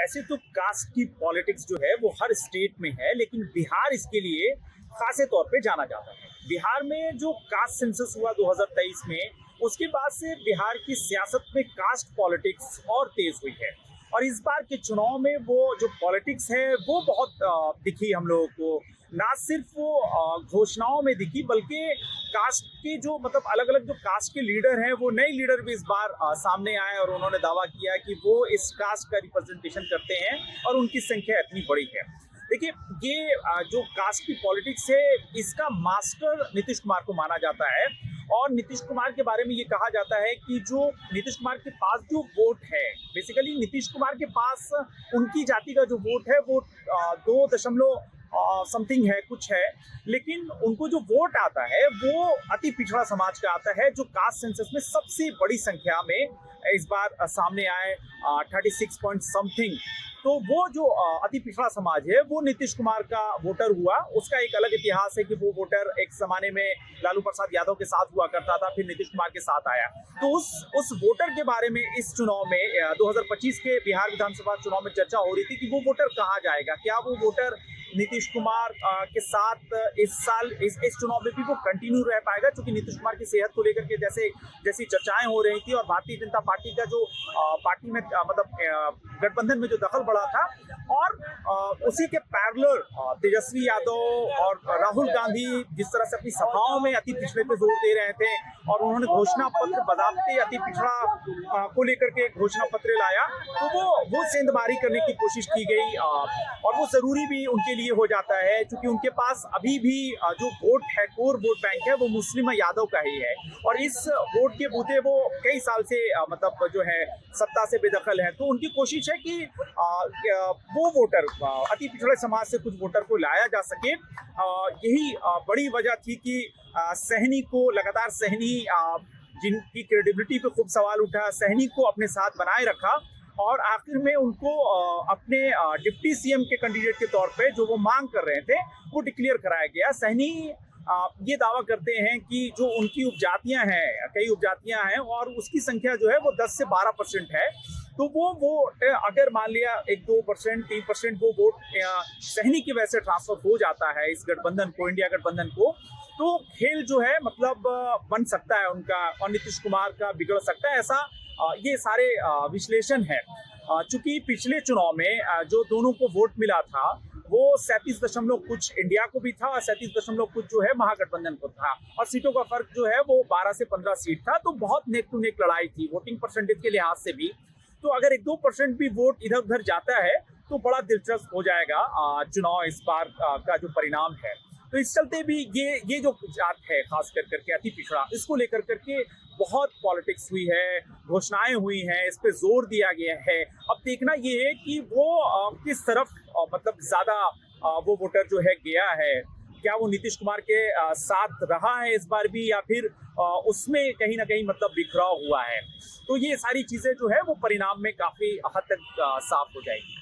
वैसे तो कास्ट की पॉलिटिक्स जो है वो हर स्टेट में है, लेकिन बिहार इसके लिए खासे तौर पे जाना जाता है। बिहार में जो कास्ट सेंसस हुआ 2023 में, उसके बाद से बिहार की सियासत में कास्ट पॉलिटिक्स और तेज हुई है। और इस बार के चुनाव में वो जो पॉलिटिक्स है वो बहुत दिखी हम लोगों को। ना सिर्फ वो घोषणाओं में दिखी, बल्कि कास्ट के जो मतलब अलग अलग जो कास्ट के लीडर हैं, वो नए लीडर भी इस बार सामने आए और उन्होंने दावा किया कि वो इस कास्ट का रिप्रेजेंटेशन करते हैं और उनकी संख्या इतनी बड़ी है। देखिए, ये जो कास्ट की पॉलिटिक्स है, इसका मास्टर नीतीश कुमार को माना जाता है। और नीतीश कुमार के बारे में ये कहा जाता है कि जो नीतीश कुमार के पास जो वोट है, बेसिकली नीतीश कुमार के पास उनकी जाति का जो वोट है वो 2 समथिंग है, कुछ है, लेकिन उनको जो वोट आता है वो अति पिछड़ा समाज का आता है, जो कास्ट सेंसस में सबसे बड़ी संख्या में इस बार सामने आए 36 पॉइंट समथिंग। तो वो जो अति पिछड़ा समाज है वो नीतीश कुमार का वोटर हुआ। उसका एक अलग इतिहास है कि वो वोटर एक जमाने में लालू प्रसाद यादव के साथ हुआ करता था, फिर नीतीश कुमार के साथ आया। तो उस वोटर के बारे में इस चुनाव में 2025 के बिहार विधानसभा चुनाव में चर्चा हो रही थी कि वो वोटर कहाँ जाएगा, क्या वो वोटर नीतीश कुमार के साथ इस साल इस चुनाव में भी वो कंटिन्यू रह पाएगा, क्योंकि नीतीश कुमार की सेहत को लेकर के जैसी चर्चाएं हो रही थी। और भारतीय जनता पार्टी का जो पार्टी में मतलब गठबंधन में जो दखल बढ़ा था, और उसी के पैरेलल तेजस्वी यादव और राहुल गांधी जिस तरह से अपनी सभाओं में अति पिछड़े पे जोर दे रहे थे, और उन्होंने घोषणा पत्र बदावते अति पिछड़ा को लेकर के घोषणा पत्र लाया, तो वो सेंधमारी करने की कोशिश की गई। और वो जरूरी भी उनके लिए हो जाता है, क्योंकि उनके पास अभी भी जो वोट है, कोर वोट बैंक है, वो मुस्लिम यादव का ही है। और इस वोट के बूते वो कई साल से मतलब जो है सत्ता से बेदखल है। तो उनकी कोशिश है कि वो वोटर अति पिछड़े समाज से कुछ वोटर को लाया जा सके। यही बड़ी वजह थी कि सहनी को लगातार जिनकी क्रेडिबिलिटी पे खूब सवाल उठा, सहनी को अपने साथ बनाए रखा, और आखिर में उनको अपने डिप्टी सीएम के कैंडिडेट के तौर पे जो वो मांग कर रहे थे वो डिक्लेयर कराया गया। सहनी ये दावा करते हैं कि जो उनकी उपजातियां हैं, कई उपजातियां हैं, और उसकी संख्या जो है वो 10 से 12% है। तो वो वोट अगर मान लिया 1-2%, 3% वो वोट सहनी की वजह से ट्रांसफर हो जाता है इस गठबंधन को, इंडिया गठबंधन को, तो खेल जो है मतलब बन सकता है उनका, और नीतीश कुमार का बिगड़ सकता है। ऐसा ये सारे विश्लेषण है। चूंकि पिछले चुनाव में जो दोनों को वोट मिला था वो 37 दशमलव कुछ इंडिया को भी था, और 37 दशमलव कुछ जो है महागठबंधन को था, और सीटों का फर्क जो है वो 12 से 15 सीट था। तो बहुत नेक टू नेक लड़ाई थी वोटिंग परसेंटेज के लिहाज से भी। तो अगर 1-2% भी वोट इधर उधर जाता है तो बड़ा दिलचस्प हो जाएगा चुनाव इस बार का जो परिणाम है। तो इस चलते भी ये जो जात है खास करके अति पिछड़ा, इसको लेकर करके बहुत पॉलिटिक्स हुई है, घोषणाएं हुई हैं, इस पे जोर दिया गया है। अब देखना ये है कि वो किस तरफ मतलब ज्यादा वो वोटर जो है गया है, क्या वो नीतीश कुमार के साथ रहा है इस बार भी, या फिर उसमें कहीं ना कहीं मतलब बिखराव हुआ है। तो ये सारी चीजें जो है वो परिणाम में काफी हद तक साफ हो जाएगी।